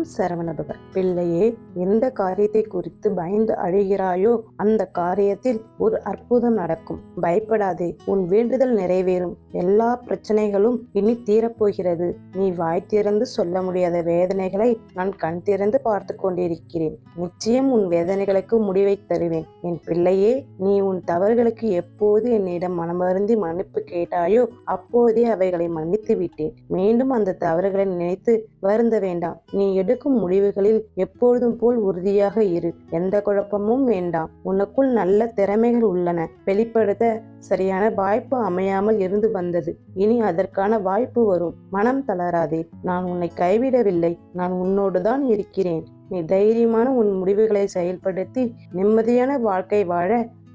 ஓம் சரவணபவ. பிள்ளையே, எந்த காரியத்தை குறித்து பயந்து அழுகிறாயோ அந்த காரியத்தில் ஒரு அற்புதம் நடக்கும். பயப்படாதே, உன் வேண்டுதல் நிறைவேறும். எல்லா பிரச்சனைகளும் இனி தீரப்போகிறது. நீ வாய் திறந்து சொல்ல முடியாத வேதனைகளை நான் கண் திறந்து பார்த்து கொண்டிருக்கிறேன். நிச்சயம் உன் வேதனைகளுக்கு முடிவை தருவேன். என் பிள்ளையே, நீ உன் தவறுகளுக்கு எப்போது என்னிடம் மனமருந்தி மன்னிப்பு கேட்டாயோ அப்போதே அவைகளை மன்னித்து விட்டேன். மீண்டும் அந்த தவறுகளை நினைத்து வருந்த வேண்டாம். நீ எடுக்கும் முடிவுகளில் எப்பொழுதும் போல் உறுதியாக இரு. எந்த குழப்பமும் வேண்டாம். உனக்குள் நல்ல திறமைகள் உள்ளன. வெளிப்படுத்த சரியான வாய்ப்பு அமையாமல் இருந்து வந்தது. இனி அதற்கான வாய்ப்பு வரும். மனம் தளராதே. நான் உன்னை கைவிடவில்லை. நான் உன்னோடு தான் இருக்கிறேன். நீ தைரியமான உன் முடிவுகளை செயல்படுத்தி நிம்மதியான வாழ்க்கை வாழ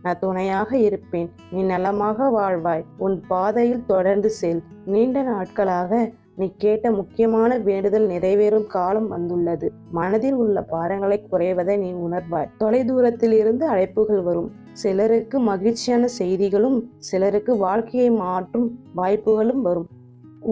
நான் துணையாக இருப்பேன். நீ நலமாக வாழ்வாய். உன் பாதையில் தொடர்ந்து செல். நீண்ட நாட்களாக நீ கேட்ட முக்கியமான வேண்டுதல் நிறைவேறும் காலம் வந்துள்ளது. மனதில் உள்ள பாரங்களை குறைவதை நீ உணர்வாய். தொலைதூரத்தில் இருந்து அழைப்புகள் வரும். சிலருக்கு மகிழ்ச்சியான செய்திகளும் சிலருக்கு வாழ்க்கையை மாற்றும் வாய்ப்புகளும் வரும்.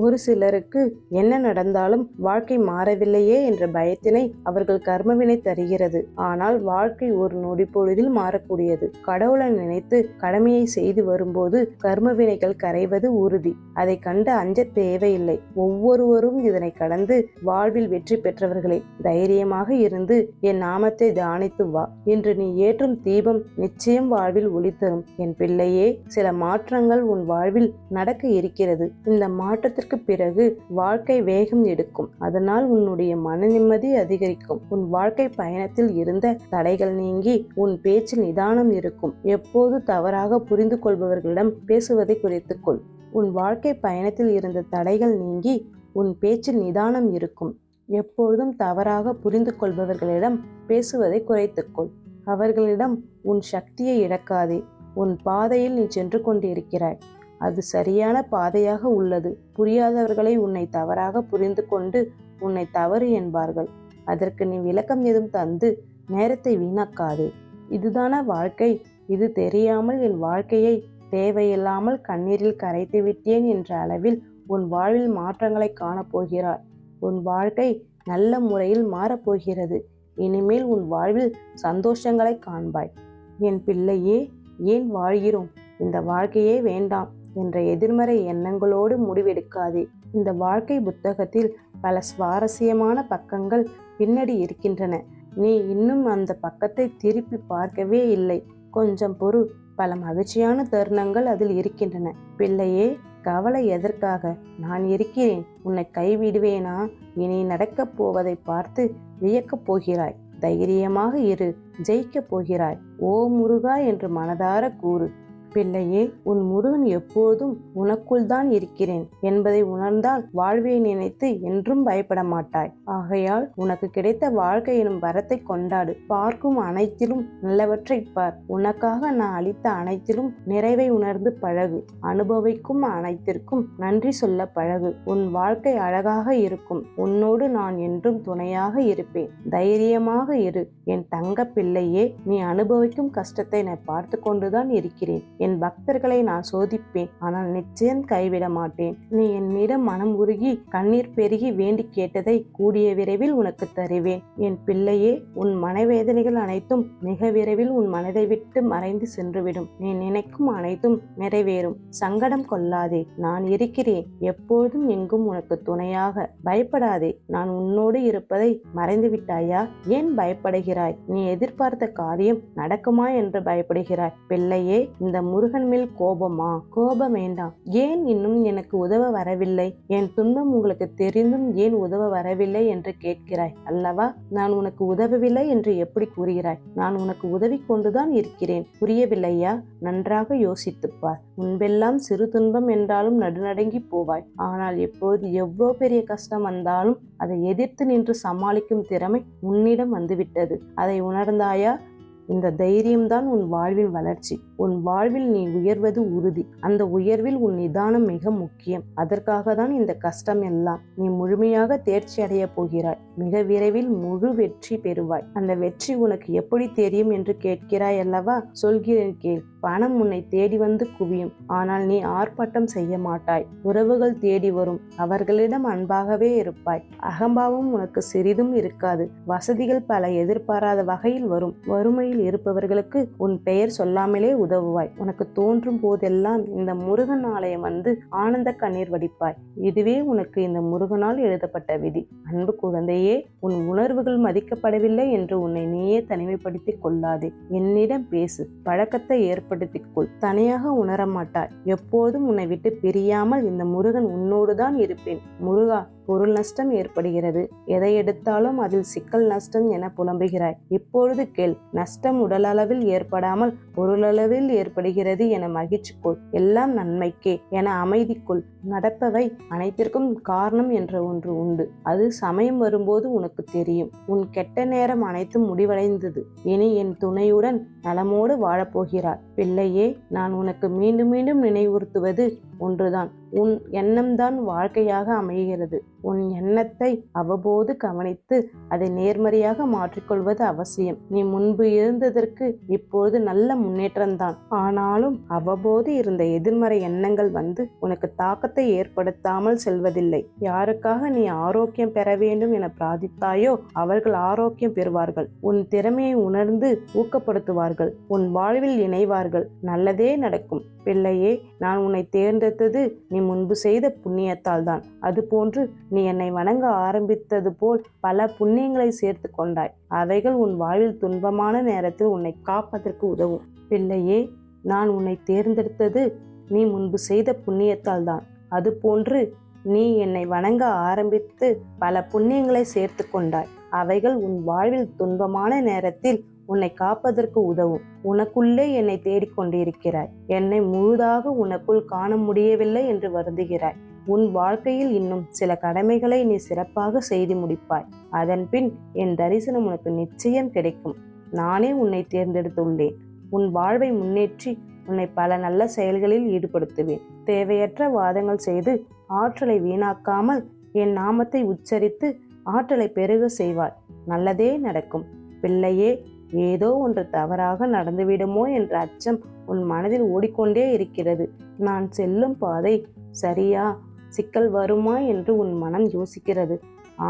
ஒரு சிலருக்கு என்ன நடந்தாலும் வாழ்க்கை மாறவில்லையே என்ற பயத்தினை அவர்கள் கர்மவினை தருகிறது. ஆனால் வாழ்க்கை ஒரு நொடி பொழுதில் மாறக்கூடியது. கடவுளை நினைத்து கடமையை செய்து வரும்போது கர்மவினைகள் கரைவது உறுதி. அதை கண்டு அஞ்ச தேவையில்லை. ஒவ்வொருவரும் இதனை கடந்து வாழ்வில் வெற்றி பெற்றவர்களே. தைரியமாக இருந்து என் நாமத்தை தியானித்து வா. இன்று நீ ஏற்றும் தீபம் நிச்சயம் வாழ்வில் ஒளி தரும். என் பிள்ளையே, சில மாற்றங்கள் உன் வாழ்வில் நடக்க இருக்கிறது. இந்த மாற்றத்திற்கு பிறகு வாழ்க்கை வேகம் எடுக்கும். அதனால் உன்னுடைய மன நிம்மதி அதிகரிக்கும். உன் வாழ்க்கை பயணத்தில் இருந்த தடைகள் நீங்கி உன் பேச்சில் நிதானம் இருக்கும். எப்போது தவறாக புரிந்து கொள்பவர்களிடம் பேசுவதை குறைத்துக்கொள். உன் வாழ்க்கை பயணத்தில் இருந்த தடைகள் நீங்கி உன் பேச்சில் நிதானம் இருக்கும். எப்பொழுதும் தவறாக புரிந்து கொள்பவர்களிடம் பேசுவதை குறைத்துக்கொள். அவர்களிடம் உன் சக்தியை இழக்காதே. உன் பாதையில் நீ சென்று கொண்டிருக்கிறாய். அது சரியான பாதையாக உள்ளது. புரியாதவர்களை உன்னை தவறாக புரிந்து கொண்டு உன்னை தவறு என்பார்கள். அதற்கு நீ விளக்கம் எதுவும் தந்து நேரத்தை வீணாக்காதே. இதுதான வாழ்க்கை? இது தெரியாமல் என் வாழ்க்கையை தேவையில்லாமல் கண்ணீரில் கரைத்து விட்டேன் என்ற அளவில் உன் வாழ்வில் மாற்றங்களை காணப்போகிறாய். உன் வாழ்க்கை நல்ல முறையில் மாறப்போகிறது. இனிமேல் உன் வாழ்வில் சந்தோஷங்களை காண்பாய். என் பிள்ளையே, ஏன் வாழ்கிறோம், இந்த வாழ்க்கையே வேண்டாம் என்ற எதிர்மறை எண்ணங்களோடு முடிவெடுக்காதே. இந்த வாழ்க்கை புத்தகத்தில் பல சுவாரஸ்யமான பக்கங்கள் பின்னாடி இருக்கின்றன. நீ இன்னும் அந்த பக்கத்தை திருப்பி பார்க்கவே இல்லை. கொஞ்சம் பொறு. பல மகிழ்ச்சியான தருணங்கள் அதில் இருக்கின்றன. பிள்ளையே, கவலை எதற்காக? நான் இருக்கிறேன். உன்னை கைவிடுவேனா? இனி நடக்கப் போவதை பார்த்து வியக்கப் போகிறாய். தைரியமாக இரு. ஜெயிக்கப் போகிறாய். ஓ முருகா என்று மனதார கூறு. பிள்ளையே, உன் முருகன் எப்போதும் உனக்குள் தான் இருக்கிறேன் என்பதை உணர்ந்தால் வாழ்வை நினைத்து என்றும் பயப்பட மாட்டாய். ஆகையால் உனக்கு கிடைத்த வாழ்க்கை எனும் வரத்தை கொண்டாடு. பார்க்கும் அனைத்திலும் நல்லவற்றை பார். உனக்காக நான் அளித்த அனைத்திலும் நிறைவை உணர்ந்து பழகு. அனுபவிக்கும் அனைத்திற்கும் நன்றி சொல்ல பழகு. உன் வாழ்க்கை அழகாக இருக்கும். உன்னோடு நான் என்றும் துணையாக இருப்பேன். தைரியமாக இரு. என் தங்க பிள்ளையே, நீ அனுபவிக்கும் கஷ்டத்தை நான் பார்த்து கொண்டுதான் இருக்கிறேன். என் பக்தர்களை நான் சோதிப்பேன். ஆனால் நிச்சயம் கைவிட மாட்டேன். நீ என்னிடம் மனம் உருகி கண்ணீர் பெருகி வேண்டி கேட்டதை கூடிய விரைவில் உனக்கு தருவேன். என் பிள்ளையே, உன் மனவேதனைகள் அனைத்தும் மிக விரைவில் உன் மனதை விட்டு மறைந்து சென்றுவிடும். நீ நினைக்கும் அனைத்தும் நிறைவேறும். சங்கடம் கொள்ளாதே. நான் இருக்கிறேன். எப்போதும் எங்கும் உனக்கு துணையாக. பயப்படாதே. நான் உன்னோடு இருப்பதை மறைந்து விட்டாயா? ஏன் பயப்படுகிறாய்? நீ எதிர்பார்த்த காரியம் நடக்குமா என்று பயப்படுகிறாய். பிள்ளையே, இந்த முருகன் மேல் கோபமா? கோபம் வேண்டாம். ஏன் இன்னும் எனக்கு உதவ வரவில்லை? என் துன்பம் உங்களுக்கு தெரிந்தும் ஏன் உதவ வரவில்லை என்று கேட்கிறாய் அல்லவா? நான் உனக்கு உதவவில்லை என்று எப்படி கூறுகிறாய்? நான் உனக்கு உதவி கொண்டுதான் இருக்கிறேன். புரியவில்லையா? நன்றாக யோசித்துப்பார். முன்பெல்லாம் சிறு துன்பம் என்றாலும் நடுநடுங்கி போவாய். ஆனால் எப்போது எவ்வளோ பெரிய கஷ்டம் வந்தாலும் அதை எதிர்த்து நின்று சமாளிக்கும் திறமை உன்னிடம் வந்துவிட்டது. அதை உணர்ந்தாயா? இந்த தைரியம்தான் உன் வாழ்வின் வளர்ச்சி. உன் வாழ்வில் நீ உயர்வது உறுதி. அந்த உயர்வில் உன் நிதானம் மிக முக்கியம். அதற்காக தான் இந்த கஷ்டம் எல்லாம். நீ முழுமையாக தேர்ச்சி அடைய போகிறாய். மிக விரைவில் முழு வெற்றி பெறுவாய். அந்த வெற்றி உனக்கு எப்படி தெரியும் என்று கேட்கிறாய் அல்லவா? சொல்கிறேன் கேள். பணம் உன்னை தேடி வந்து குவியும். ஆனால் நீ ஆர்ப்பாட்டம் செய்ய மாட்டாய். உறவுகள் தேடி வரும். அவர்களிடம் அன்பாகவே இருப்பாய். அகம்பாவம் உனக்கு சிறிதும் இருக்காது. வசதிகள் பல எதிர்பாராத வகையில் வரும். வறுமையில் இருப்பவர்களுக்கு உன் பெயர் சொல்லாமலே உதவுவாய். உனக்கு தோன்றும் போதெல்லாம் இந்த முருகன் ஆலயம் வந்து ஆனந்த கண்ணீர் வடிப்பாய். இதுவே உனக்கு இந்த முருகனால் எழுதப்பட்ட விதி. அன்பு குழந்தையே, உன் உணர்வுகள் மதிக்கப்படவில்லை என்று உன்னை நீயே தனிமைப்படுத்திக் கொள்ளாதே. என்னிடம் பேசு. பழக்கத்தை ஏற்படுத்திக் கொள். தனியாக உணர மாட்டாய். எப்போதும் உன்னை விட்டு பிரியாமல் இந்த முருகன் உன்னோடுதான் இருப்பேன். முருகா, பொருள் நஷ்டம் ஏற்படுகிறது. எதை எடுத்தாலும் அதில் சிக்கல் நஷ்டம் என புலம்புகிறாய். இப்பொழுது கேள். நஷ்டம் உடலளவில் ஏற்படாமல் பொருளளவில் ஏற்படுகிறது என மகிழ்ச்சி கொள். எல்லாம் நன்மைக்கே என அமைதி கொள். நடப்பவை அனைத்திற்கும் காரணம் என்ற ஒன்று உண்டு. அது சமயம் வரும்போது உனக்கு தெரியும். உன் கெட்ட நேரம் அனைத்தும் முடிவடைந்தது. இனி என் துணையுடன் நலமோடு வாழப்போகிறார். பிள்ளையே, நான் உனக்கு மீண்டும் மீண்டும் நினைவுறுத்துவது ஒன்றுதான். உன் எண்ணம்தான் வாழ்க்கையாக அமைகிறது. உன் எண்ணத்தை அவ்வப்போது கவனித்து அதை நேர்மறையாக மாற்றிக்கொள்வது அவசியம். நீ முன்பு இருந்ததற்கு இப்பொழுது நல்ல முன்னேற்றம்தான். ஆனாலும் அவ்வப்போது இருந்த எதிர்மறை எண்ணங்கள் வந்து உனக்கு தாக்கத்தை ஏற்படுத்தாமல் செல்வதில்லை. யாருக்காக நீ ஆரோக்கியம் பெற வேண்டும் என பிரார்த்தித்தாயோ அவர்கள் ஆரோக்கியம் பெறுவார்கள். உன் திறமையை உணர்ந்து ஊக்கப்படுத்துவார்கள். உன் வாழ்வில் இணைவார்கள். நல்லதே நடக்கும். பிள்ளையே, நான் உன்னை தேர்ந்தெடுத்தது நீ முன்பு செய்த புண்ணியத்தால் தான். அதுபோன்று நீ என்னை வணங்க ஆரம்பித்தது போல் பல புண்ணியங்களை சேர்த்து கொண்டாய். அவைகள் உன் வாழ்வில் துன்பமான நேரத்தில் உன்னை காப்பதற்கு உதவும். பிள்ளையே, நான் உன்னை தேர்ந்தெடுத்தது நீ முன்பு செய்த புண்ணியத்தால் தான். அதுபோன்று நீ என்னை வணங்க ஆரம்பித்து பல புண்ணியங்களை சேர்த்து கொண்டாய். அவைகள் உன் வாழ்வில் துன்பமான நேரத்தில் உன்னை காப்பதற்கு உதவும். உனக்குள்ளே என்னை தேடிக்கொண்டிருக்கிறாய். என்னை முழுதாக உனக்குள் காண முடியவில்லை என்று வருந்துகிறாய். உன் வாழ்க்கையில் இன்னும் சில கடமைகளை நீ சிறப்பாக செய்து முடிப்பாய். அதன் பின் என் தரிசனம் உனக்கு நிச்சயம் கிடைக்கும். நானே உன்னை தேர்ந்தெடுத்துள்ளேன். உன் வாழ்வை முன்னேற்றி உன்னை பல நல்ல செயல்களில் ஈடுபடுத்துவேன். தேவையற்ற வாதங்கள் செய்து ஆற்றலை வீணாக்காமல் என் நாமத்தை உச்சரித்து ஆற்றலை பெருக செய்வாய். நல்லதே நடக்கும். பிள்ளையே, ஏதோ ஒன்று தவறாக நடந்துவிடுமோ என்ற அச்சம் உன் மனதில் ஓடிக்கொண்டே இருக்கிறது. நான் செல்லும் பாதை சரியா, சிக்கல் வருமா என்று உன் மனம் யோசிக்கிறது.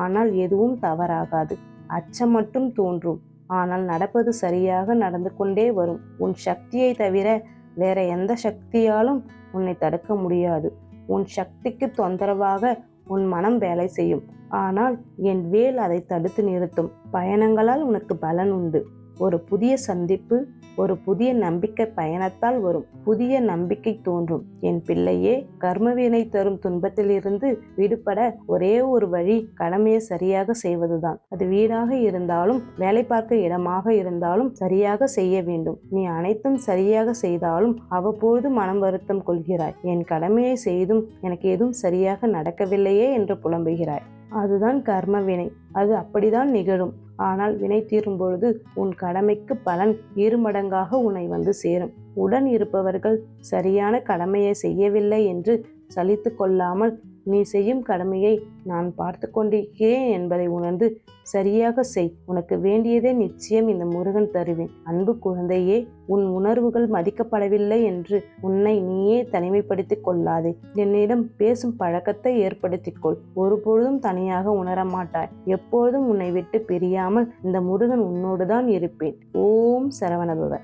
ஆனால் எதுவும் தவறாகாது. அச்சம் மட்டும் தோன்றும். ஆனால் நடப்பது சரியாக நடந்து கொண்டே வரும். உன் சக்தியை தவிர வேற எந்த சக்தியாலும் உன்னை தடுக்க முடியாது. உன் சக்திக்கு தொந்தரவாக உன் மனம் வேலை செய்யும். ஆனால் என் வேல் அதை தடுத்து நிறுத்தும். பயணங்களால் உனக்கு பலன் உண்டு. ஒரு புதிய சந்திப்பு, ஒரு புதிய நம்பிக்கை பயணத்தால் வரும். புதிய நம்பிக்கை தோன்றும். என் பிள்ளையே, கர்மவினை தரும் துன்பத்திலிருந்து விடுபட ஒரே ஒரு வழி கடமையை சரியாக செய்வதுதான். அது வீடாக இருந்தாலும் வேலை பார்க்க இடமாக இருந்தாலும் சரியாக செய்ய வேண்டும். நீ அனைத்தும் சரியாக செய்தாலும் அவ்வப்போது மனம் வருத்தம் கொள்கிறாய். என் கடமையை செய்தும் எனக்கு எதுவும் சரியாக நடக்கவில்லையே என்று புலம்புகிறாய். அதுதான் கர்ம வினை. அது அப்படிதான் நிகழும். ஆனால் வினை தீரும் பொழுது உன் கடமைக்கு பலன் இருமடங்காக உன்னை வந்து சேரும். உடன் இருப்பவர்கள் சரியான கடமையை செய்யவில்லை என்று சலித்து கொள்ளாமல் நீ செய்யும் கடமையை நான் பார்த்து கொண்டிருக்கிறேன் என்பதை உணர்ந்து சரியாக செய். உனக்கு வேண்டியதே நிச்சயம் இந்த முருகன் தருவேன். அன்பு குழந்தையே, உன் உணர்வுகள் மதிக்கப்படவில்லை என்று உன்னை நீயே தனிமைப்படுத்திக் கொள்ளாதே. என்னிடம் பேசும் பழக்கத்தை ஏற்படுத்திக் கொள். ஒருபொழுதும் தனியாக உணர மாட்டாய். எப்பொழுதும் உன்னை விட்டு பிரியாமல் இந்த முருகன் உன்னோடுதான் இருப்பேன். ஓம் சரவணபவ.